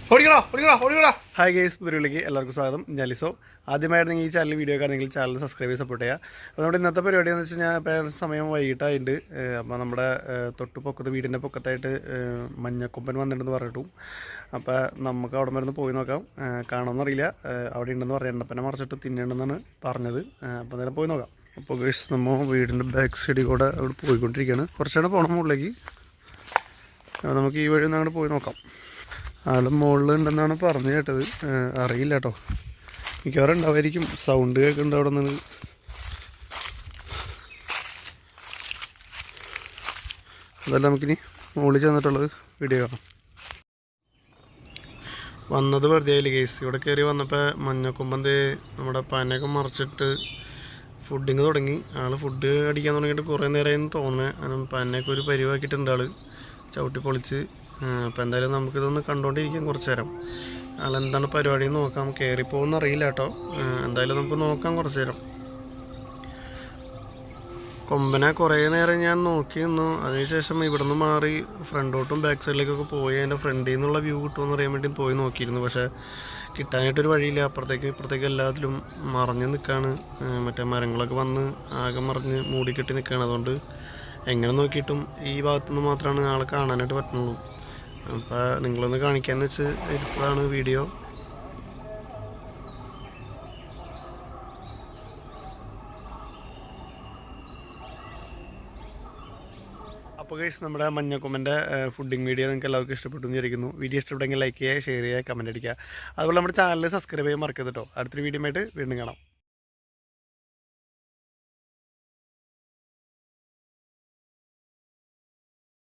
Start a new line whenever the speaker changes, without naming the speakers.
Hi guys, പുതിയവിളിക്ക് എല്ലാവർക്കും സ്വാഗതം. ഞാൻ ലിസോ. ആദ്യമായിട്ട് നിങ്ങൾ ഈ ചാനൽ വീഡിയോ കാണുന്നെങ്കിൽ ചാനൽ സബ്സ്ക്രൈബ് ചെയ്ത് സപ്പോർട്ട് ചെയ്യുക. അപ്പോൾ നമ്മുടെ ഇന്നത്തെ പരിപാടി എന്ന് വെച്ച് കഴിഞ്ഞാൽ ഇപ്പോൾ സമയം വൈകിട്ടായിട്ട് അപ്പോൾ നമ്മുടെ തൊട്ട് പൊക്കത്ത് വീടിൻ്റെ പൊക്കത്തായിട്ട് മഞ്ഞക്കൊമ്പൻ വന്നിട്ടുണ്ടെന്ന് പറഞ്ഞിട്ടു. അപ്പോൾ നമുക്ക് അവിടെ മരുന്ന് പോയി നോക്കാം. കാണുമെന്നറിയില്ല, അവിടെ ഉണ്ടെന്ന് പറയാം. എണ്ണപ്പനെ മറിച്ചിട്ട് തിന്നേണ്ടെന്നാണ് പറഞ്ഞത്. അപ്പോൾ നേരെ പോയി നോക്കാം. അപ്പോൾ ഗേസ്, നമ്മൾ വീടിൻ്റെ ബാക്ക് സൈഡിൽ കൂടെ അവിടെ പോയിക്കൊണ്ടിരിക്കുകയാണ്. കുറച്ചുകൂടെ പോകണം മുകളിലേക്ക്. നമുക്ക് ഈ വഴി ഒന്ന് അങ്ങോട്ട് പോയി നോക്കാം. ആളും മുകളിൽ ഉണ്ടെന്നാണ് പറഞ്ഞു കേട്ടത്, അറിയില്ല കേട്ടോ. മിക്കവാറും ഉണ്ടാവായിരിക്കും, സൗണ്ട് കേൾക്കുന്നുണ്ട് അവിടെ നിന്ന്. അതല്ല, നമുക്കിനി മുകളിൽ ചെന്നിട്ടുള്ളത് വീഡിയോ കാണാം. വന്നത് വെറുതെ ആയില്ല കേസ്. ഇവിടെ കയറി വന്നപ്പോൾ മഞ്ഞക്കൊമ്പന്ത് നമ്മുടെ പനയൊക്കെ മറിച്ചിട്ട് ഫുഡിങ് തുടങ്ങി. ആൾ ഫുഡ് അടിക്കാൻ തുടങ്ങിയിട്ട് കുറേ നേരമായിരുന്നു തോന്നുന്നത്. പനയൊക്കെ ഒരു പരിവാക്കിയിട്ടുണ്ട് ആൾ ചവിട്ടി പൊളിച്ച്. അപ്പോൾ എന്തായാലും നമുക്കിതൊന്ന് കണ്ടുകൊണ്ടിരിക്കാം കുറച്ച് നേരം. ആളെന്താണ് പരിപാടി നോക്കാം. കയറിപ്പോകുമെന്ന് അറിയില്ല കേട്ടോ. എന്തായാലും നമുക്ക് നോക്കാം കുറച്ച് നേരം. കൊമ്പനെ കുറേ നേരം ഞാൻ നോക്കി നിന്നു. അതിനുശേഷം ഇവിടെ നിന്ന് മാറി ഫ്രണ്ടോട്ടും ബാക്ക് സൈഡിലേക്കൊക്കെ പോയി അതിൻ്റെ ഫ്രണ്ടിൽ നിന്നുള്ള വ്യൂ കിട്ടുമെന്ന് അറിയാൻ വേണ്ടി പോയി നോക്കിയിരുന്നു. പക്ഷേ കിട്ടാനായിട്ടൊരു വഴിയില്ല. ഇപ്പുറത്തേക്ക് എല്ലാത്തിലും മറഞ്ഞ് നിൽക്കുകയാണ്. മറ്റേ മരങ്ങളൊക്കെ വന്ന് ആകെ മറിഞ്ഞ് മൂടിക്കെട്ടി നിൽക്കുകയാണ്. അതുകൊണ്ട് എങ്ങനെ നോക്കിയിട്ടും ഈ ഭാഗത്തുനിന്ന് മാത്രമാണ് ആളെ കാണാനായിട്ട് പറ്റുള്ളൂ. അപ്പോൾ നിങ്ങളൊന്ന് കാണിക്കാമെന്ന് വെച്ച് എടുത്തതാണ് വീഡിയോ. അപ്പോൾ ഗൈസ്, നമ്മുടെ മഞ്ഞക്കൊമ്പൻ്റെ ഫുഡിങ് വീഡിയോ നിങ്ങൾക്ക് എല്ലാവർക്കും ഇഷ്ടപ്പെട്ടു എന്ന് വിചാരിക്കുന്നു. വീഡിയോ ഇഷ്ടപ്പെട്ടെങ്കിൽ ലൈക്ക് ചെയ്യുക, ഷെയർ ചെയ്യുക, കമൻറ്റ് അടിക്കുക. അതുപോലെ നമ്മുടെ ചാനൽ സബ്സ്ക്രൈബ് ചെയ്യാൻ മറക്കരുത് കേട്ടോ. അടുത്തൊരു വീഡിയോ ആയിട്ട് വീണ്ടും കാണാം.